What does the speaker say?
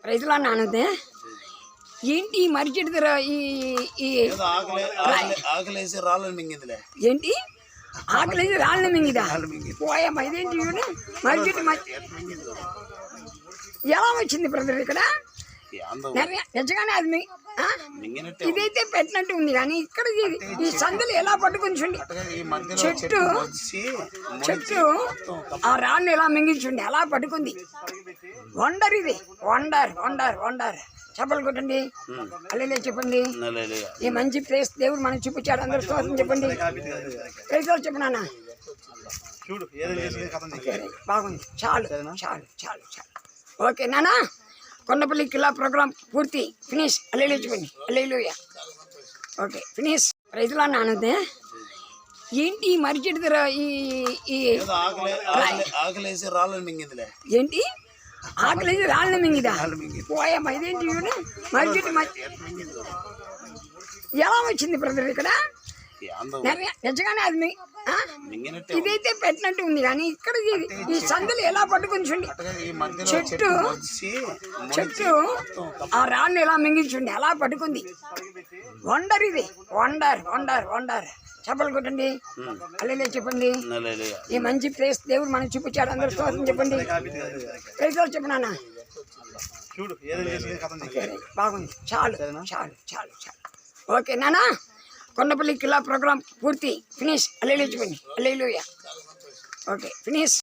రైతులా నానదే ఏంటి మర్రి చెట్టు దగ్గర ఈ ఆకలేసి రాళ్ళని మింగిందిలే. ఏంటి ఆకలేసి రాళ్ళని మింగిదా పోయమ్మా ఇదేంటి మర్రి చెట్టు ఎలా వచ్చింది బ్రదర్ ఇక్కడ నిజంగానే అది ఇదైతే పెట్టినట్టు ఉంది కానీ ఇక్కడ ఈ సందులు ఎలా పట్టుకుని చెట్టు చెట్టు ఆ రాళ్ళు ఎలా మింగించుండి ఎలా పట్టుకుంది. వండర్ ఇది వండర్ వండర్ వండర్. చెప్పలు కొట్టండి అల్లే చెప్పండి. ఈ మంచి ప్లేస్ దేవుడు మనకు చూపించాడు. అందరూ స్తోత్రం చెప్పండి. ప్లేస్ చెప్పనా బాగుంది. చాలు చాలు చాలు చాలు. ఓకే నానా కొండపల్లి కిల్లా ప్రోగ్రామ్ పూర్తి ఫినిష్. అల్లే చెప్పండి. అల్లెలూయా. Okay finish. రైతులా నానదే ఏంటి మర్రి చెట్టు దగ్గర ఈ ఆకలేసి రాళ్ళని మింగిందిలే. ఏంటి ఆకలేసి రాళ్ళని మింగిదా పోయమ్మా ఇదేంటి మర్రి చెట్టు ఎలా వచ్చింది బ్రదర్ ఇక్కడ నిజంగానే అది ఇదైతే పెట్టినట్టు ఉంది కానీ ఇక్కడ ఈ సందులు ఎలా పట్టుకుని చెట్టు చెట్టు ఆ రాళ్ళు ఎలా మింగించుండి ఎలా పట్టుకుంది. వండర్ ఇది వండర్ వండర్ వండర్. చెప్పలు కొట్టండి అల్లే చెప్పండి. ఈ మంచి ప్లేస్ దేవుడు మనకు చూపించాడు. అందరూ స్తోత్రం చెప్పండి. ప్లేస్ చెప్పనా బాగుంది. చాలు చాలు చాలు చాలు. ఓకే నానా కొండపల్లి కిల్లా ప్రోగ్రామ్ పూర్తి ఫినిష్. అల్లే చెప్పండి. అల్లెలూయా. Okay finish.